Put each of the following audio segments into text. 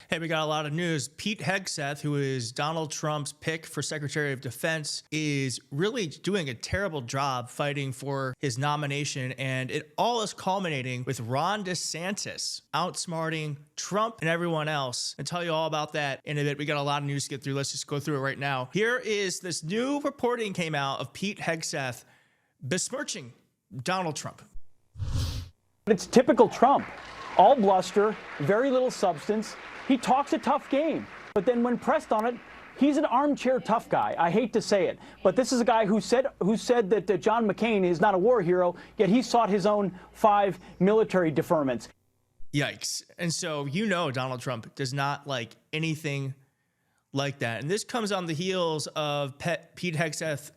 Hey, we got a lot of news. Pete Hegseth, who is Donald Trump's pick for Secretary of Defense, is really doing a terrible job fighting for his nomination. And it all is culminating with Ron DeSantis outsmarting Trump and everyone else. I'll tell you all about that in a bit. We got a lot of news to get through. Let's just go through it right now. Here is this new reporting came out of Pete Hegseth besmirching Donald Trump. It's typical Trump. All bluster, very little substance. He talks a tough game, but then when pressed on it, he's an armchair tough guy. I hate to say it, but this is a guy who said that John McCain is not a war hero, yet he sought his own 5 military deferments. Yikes. And so, you know, Donald Trump does not like anything like that. And this comes on the heels of Pete Hegseth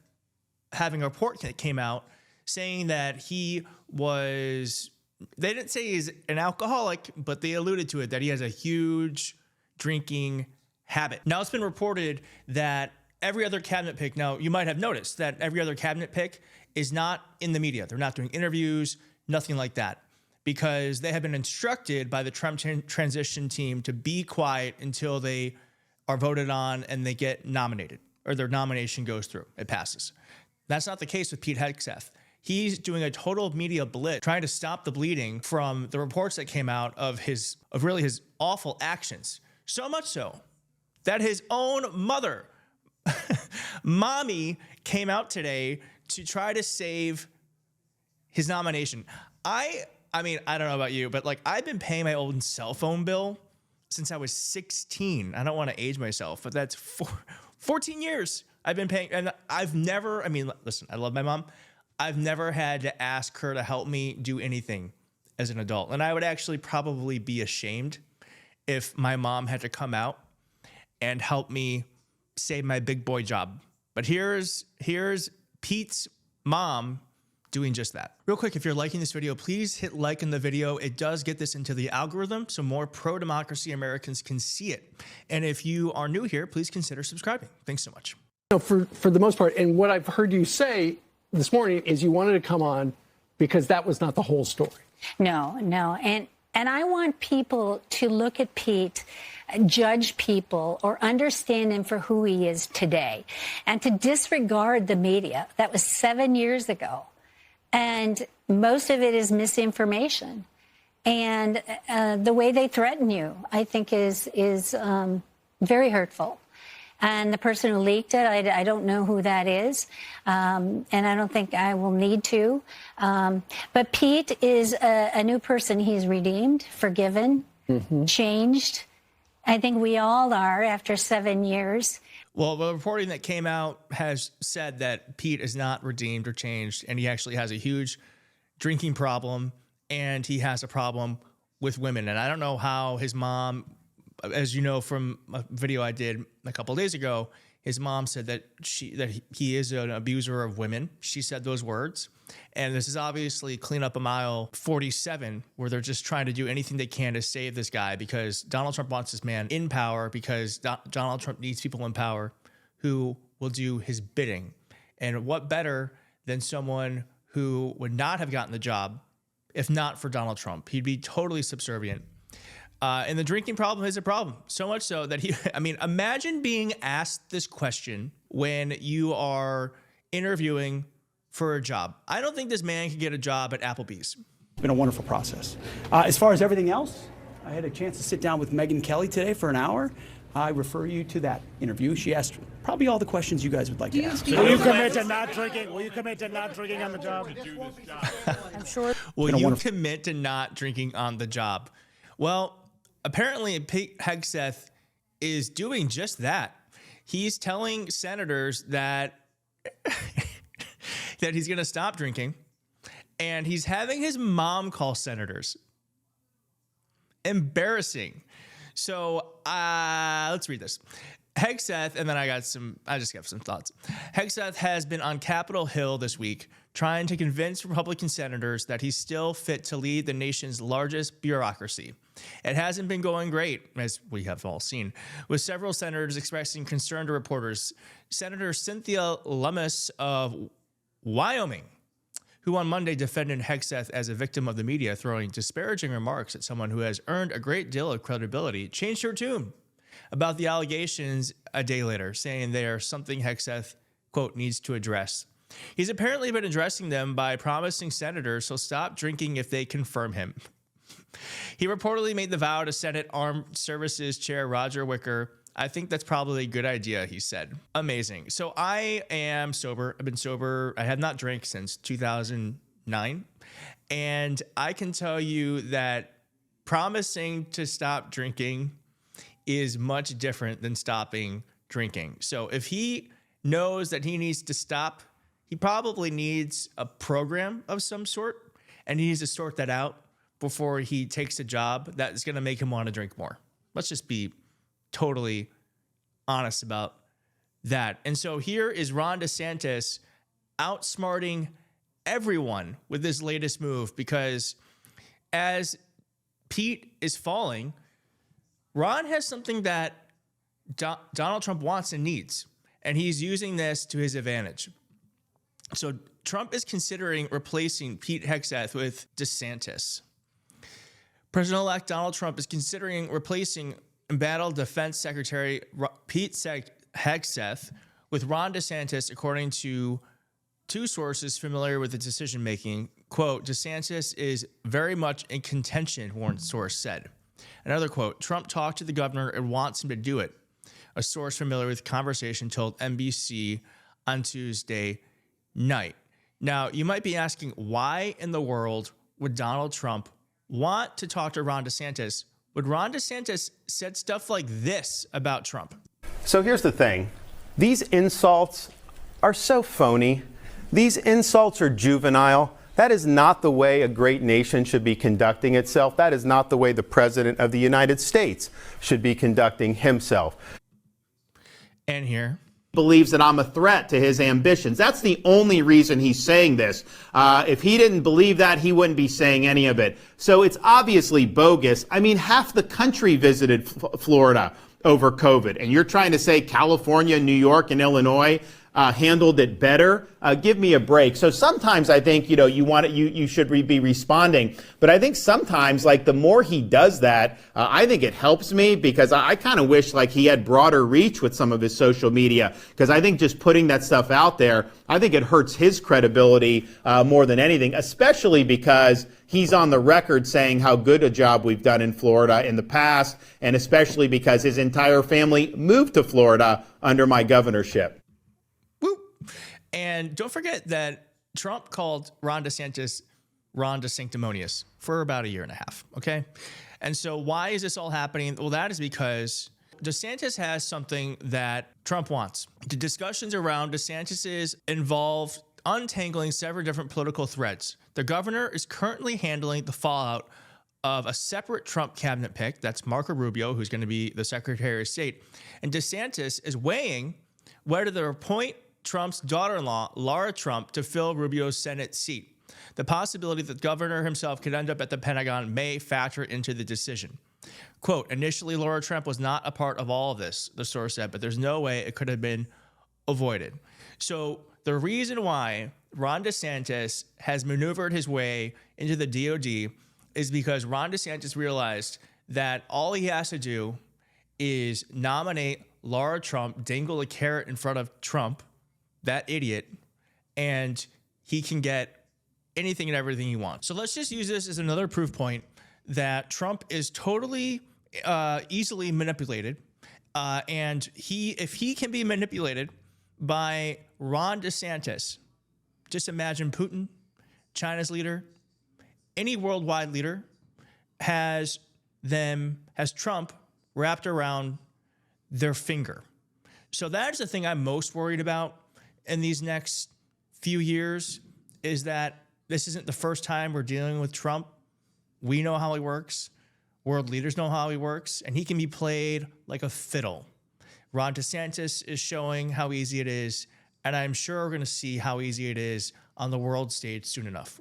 having a report that came out saying that he was... They didn't say he's an alcoholic, but they alluded to it, that he has a huge drinking habit. Now, it's been reported that every other cabinet pick, now you might have noticed that every other cabinet pick is not in the media. They're not doing interviews, nothing like that, because they have been instructed by the Trump transition team to be quiet until they are voted on and they get nominated, or their nomination goes through, it passes. That's not the case with Pete Hegseth. He's doing a total media blitz, trying to stop the bleeding from the reports that came out of his awful actions. So much so that his own mother, mommy, came out today to try to save his nomination. I mean, I don't know about you, but like I've been paying my old cell phone bill since I was 16. I don't want to age myself, but that's 14 years I've been paying. And I've never, I mean, listen, I love my mom. I've never had to ask her to help me do anything as an adult. And I would actually probably be ashamed if my mom had to come out and help me save my big boy job. But here's Pete's mom doing just that. Real quick, if you're liking this video, please hit like in the video. It does get this into the algorithm so more pro-democracy Americans can see it. And if you are new here, please consider subscribing. Thanks so much. For the most part, and what I've heard you say this morning is you wanted to come on because that was not the whole story. No. And I want people to look at Pete, judge people, or understand him for who he is today, and to disregard the media. That was 7 years ago. And most of it is misinformation. And the way they threaten you, I think, is very hurtful. And the person who leaked it, I don't know who that is, and I don't think I will need to. But Pete is a new person. He's redeemed, forgiven, changed. I think we all are after 7 years. Well, the reporting that came out has said that Pete is not redeemed or changed, and he actually has a huge drinking problem, and he has a problem with women. And I don't know how his mom... As you know from a video I did a couple of days ago, his mom said that he is an abuser of women. She said those words. And this is obviously clean up a mile 47, where they're just trying to do anything they can to save this guy, because Donald Trump wants this man in power, because Donald Trump needs people in power who will do his bidding. And what better than someone who would not have gotten the job if not for Donald Trump? He'd be totally subservient. And the drinking problem is a problem, so much so that I mean, imagine being asked this question when you are interviewing for a job. I don't think this man could get a job at Applebee's. It's been a wonderful process. As far as everything else, I had a chance to sit down with Megyn Kelly today for an hour. I refer you to that interview. She asked probably all the questions you guys would like to ask. Will you commit to not drinking? Will you commit to not drinking on the job? I'm sure. Will you commit to not drinking on the job? Well, apparently, Pete Hegseth is doing just that. He's telling senators that that he's going to stop drinking, and he's having his mom call senators. Embarrassing. So let's read this. Hegseth, and then I just have some thoughts. Hegseth has been on Capitol Hill this week trying to convince Republican senators that he's still fit to lead the nation's largest bureaucracy. It hasn't been going great, as we have all seen, with several senators expressing concern to reporters. Senator Cynthia Lummis of Wyoming who on Monday defended Hegseth as a victim of the media throwing disparaging remarks at someone who has earned a great deal of credibility, changed her tune about the allegations a day later, saying they are something Hegseth, quote, needs to address. He's apparently been addressing them by promising senators he'll stop drinking if they confirm him. He reportedly made the vow to Senate Armed Services Chair Roger Wicker. I think that's probably a good idea, he said. Amazing. So I am sober. I've been sober. I have not drank since 2009. And I can tell you that promising to stop drinking is much different than stopping drinking. So if he knows that he needs to stop, he probably needs a program of some sort, and he needs to sort that out before he takes a job that's going to make him want to drink more. Let's just be totally honest about that. And so here is Ron DeSantis outsmarting everyone with this latest move, because as Pete is falling, Ron has something that Donald Trump wants and needs, and he's using this to his advantage. So Trump is considering replacing Pete Hegseth with DeSantis. President-elect Donald Trump is considering replacing embattled Defense Secretary Pete Hegseth with Ron DeSantis, according to two sources familiar with the decision-making. Quote, DeSantis is very much in contention, one source said. Another quote, Trump talked to the governor and wants him to do it. A source familiar with the conversation told NBC on Tuesday night. Now, you might be asking, why in the world would Donald Trump want to talk to Ron DeSantis? Would Ron DeSantis said stuff like this about Trump? So here's the thing. These insults are so phony. These insults are juvenile. That is not the way a great nation should be conducting itself. That is not the way the President of the United States should be conducting himself. And here believes that I'm a threat to his ambitions. That's the only reason he's saying this. If he didn't believe that, he wouldn't be saying any of it. So it's obviously bogus. I mean, half the country visited Florida over COVID, and you're trying to say California, New York, and Illinois handled it better. Give me a break. So sometimes I think, you should be responding. But I think sometimes, like, the more he does that, I think it helps me, because I kind of wish, like, he had broader reach with some of his social media, because I think just putting that stuff out there, I think it hurts his credibility more than anything, especially because he's on the record saying how good a job we've done in Florida in the past, and especially because his entire family moved to Florida under my governorship. And don't forget that Trump called Ron DeSantis Ron DeSanctimonious for about a year and a half, okay? And so why is this all happening? Well, that is because DeSantis has something that Trump wants. The discussions around DeSantis involve untangling several different political threads. The governor is currently handling the fallout of a separate Trump cabinet pick. That's Marco Rubio, who's going to be the Secretary of State. And DeSantis is weighing whether to appoint Trump's daughter-in-law, Laura Trump, to fill Rubio's Senate seat. The possibility that the governor himself could end up at the Pentagon may factor into the decision. Quote, initially, Laura Trump was not a part of all of this, the source said, but there's no way it could have been avoided. So the reason why Ron DeSantis has maneuvered his way into the DOD is because Ron DeSantis realized that all he has to do is nominate Laura Trump, dangle a carrot in front of Trump, that idiot, and he can get anything and everything he wants. So let's just use this as another proof point that Trump is totally easily manipulated. And if he can be manipulated by Ron DeSantis, just imagine Putin, China's leader, any worldwide leader has Trump wrapped around their finger. So that's the thing I'm most worried about in these next few years, is that this isn't the first time we're dealing with Trump. We know how he works. World leaders know how he works, and he can be played like a fiddle. Ron DeSantis is showing how easy it is, and I'm sure we're going to see how easy it is on the world stage soon enough.